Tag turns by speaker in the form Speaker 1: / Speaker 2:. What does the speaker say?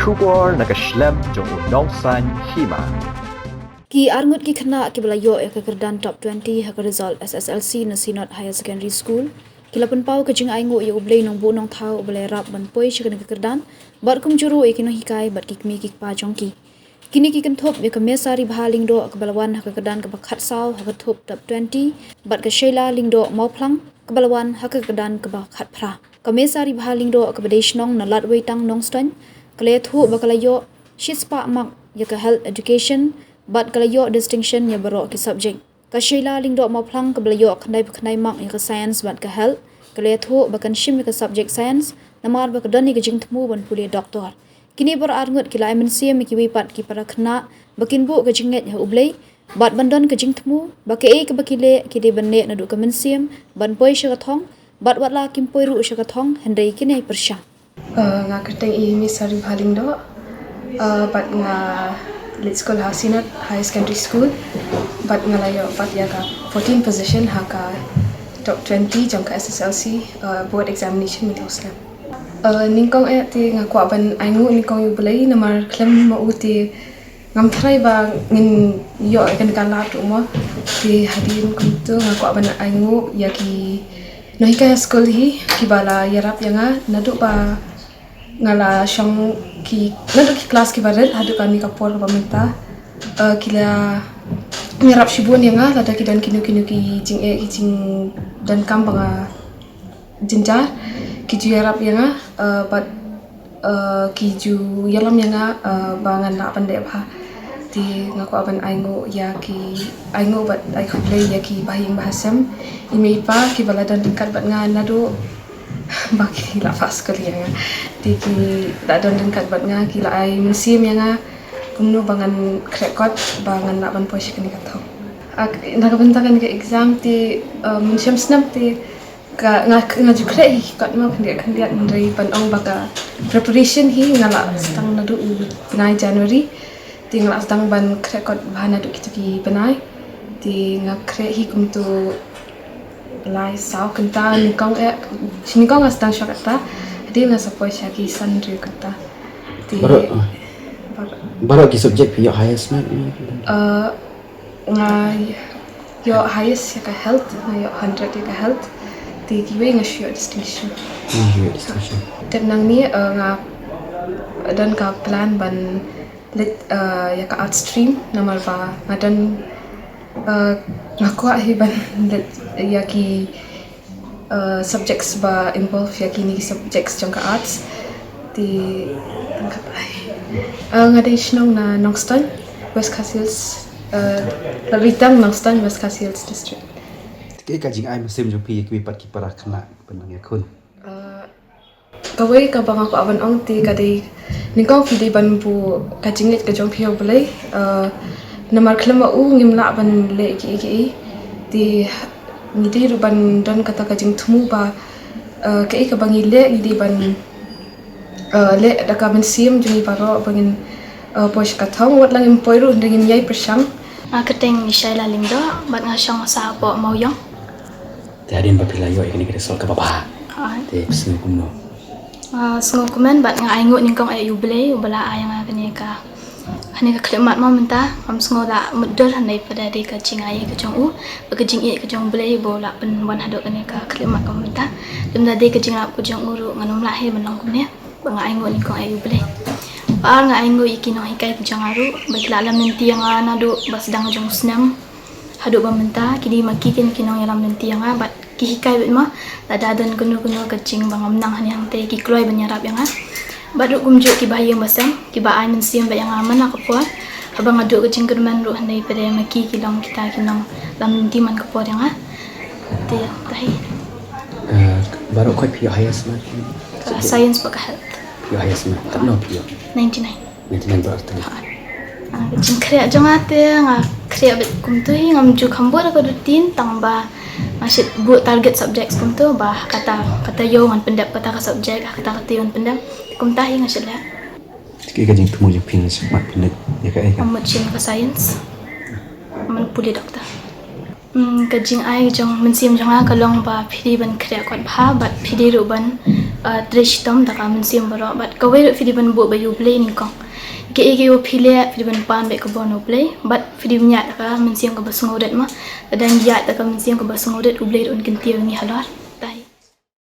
Speaker 1: Shubor nakaslem jong unong san hima.
Speaker 2: Ki arngut ki khana ki balayo ya kekerdan top 20 hak result SSLC na Sinot Higher Secondary School. Kilapan pau ke jing aingo ya ublay nong bu nong thau ublay rap ban poi shikana kekerdan. Bat kum juru e kinong hikai bat kikmi kik pa jongki. Kini ki kenthop ya kemesa ri bahaling do ke balawan hak kekerdan ke bakhat sau hak thop top 20 bat ke Sheila lingdo mauplang ke balawan hak kekerdan ke bakhat phra. Kemesa ri bahaling do ke badesh nong na latway tang nong stan. Kale thu bakalayo shispa mak ya ke health education bat kalayo distinction ya baro ki subject ka Sheila lingdo mauplang ke balayo khnai mak ya ke science bat ke health kale thu bakan shim ke subject science namar bak dani ke jingtmu ban puli doktor kini bar arngut ki lai mensia mi ki wipat ki para khna bakin bu ke jinget ya ublay bat bandon ke jingtmu bak e ke bakile ki de banne na du ke mensiam ban poi shagathong bat watla kim poi ru shagathong hendai kini persya
Speaker 3: nga kerteng ini sari baling do bat nga lit school ha Sinot High Secondary School bat nga layo bat ya ka 14 position ha ka top 20 jang ka SSLC board examination mit hoslam ningkong ti nga kwa ban aingu ningkong yu bulai namar klem ma uti ngam thrai ba ngin yo kan kan la tu mo ti hadin kuntu nga kwa ban aingu ya ki no hika school hi ki bala yarap yanga nadu ba ngala shong ki nadu ki class ki baret hadu kami kapor ba menta kila nyarap shibun yanga lada ki dan kinu ki jing dan kam banga jinja ki ju yarap yanga but ki ju yalam yanga bangan la pande ba ti ngaku aban aingo ya ki aingo bat ai khuplei ya ki bahing bahasam imi pa ki baladan tingkat bat nga nadu baki la fas kali ya tiki da don tingkat bat nga ki la ai musim ya nga kumno bangan krekot bangan la ban posh kini katho nak bentakan ke exam ti musim snap ti ka nga ju krei kat ma kan dia dari ban ong baka preparation hi ngala stang nadu benai January ti ngala stang ban krekot bahana du ki benai ti nga krei hi kumtu lai sao kanta nikong sinikong astang shakata adi nga sapoi shaki sandri kata ti
Speaker 4: Baru ki subject yo highest mat
Speaker 3: nga yo highest ya ka health nga yo 100 ya ka health ti kiwe nga shio distinction dan nang ni nga dan ka plan ban lit ya ka art stream namar ba ngadan ngaku ahiban ya ki subjects ba involve ya ki ni subjects jangka arts di tangkap ngadation na Nongston West Cassils labitang Nongston West Cassils district
Speaker 4: ki ka jing ai musim jong pi ki pat ki para khna benang ya kun
Speaker 3: kawai ka bang ako aban ong ti kadai ningkong pidi ban bu ka jinglet ka jong pio bulai namar klema ngimla ban le ki di ngidi ruban dan kata kajing tumu ba ke ka bangi le ngidi ban le da ka ban sim juni baro bangin posh ka thong wat lang impoi ru ndingin yai persang
Speaker 5: keteng Sheila lingdo bat nga shong sa po mauyong
Speaker 4: tadin ba pila yo ikini kire sol ka baba te psing kumno
Speaker 5: sungo kumen bat nga aingo ningkong ay ublay ubala ayang kani ka hani ka klemat ma menta am sungo la mudol hanai pada de ka jingai ka jong u ba ka jing e ka jong blay bo la pen wan hado kani ka klemat ka menta demda de ka jing la ku jong uru nganom la he menong kumne ba nga aingo ningkong ay ublay par nga aingo ikino hikai ku jong aru ba kila lam nenti yang ana do ba sedang jong snam hado ba menta kidi makitin kinong yalam nenti yang bat ki hikai bet ma la dadan kuno ka jing bangam nang hani hang te ki kloi banyarap yang baduk kumjuk ki bahayang basam ki ba ai mensiam ba yang aman aku puat abang aduk ke jingkerman ru handai pada maki kilong kita kinong lam timan ke puat yang ti tahi
Speaker 4: baru koi pi highest mat
Speaker 5: science ba health
Speaker 4: yo highest mat tak no pi
Speaker 5: 99
Speaker 4: berarti
Speaker 5: jingkre jong ate nga kre bet kumtu hi ngam ju khambor ka rutin tangba masih bu target subjects kumtu ba kata yo ngan pendap kata ka subject kata yon pendap kumtahi nga sila
Speaker 4: ki ka jing tumu jing pin smart pin ya ka ai
Speaker 5: amat chin ka science aman puli doktor ka jing ai jong mensim jong kalong ba phidi ban kre kwat bha bat phidi ru ban Trishtam tak aman siam baru, but kau video ban buat bayu play ni kong. Ke pilih video ban pan baik kau no play, but video nyat tak aman siam kau basung udat mah, dan nyat tak aman siam kau basung udat ublay un kentir ni halar.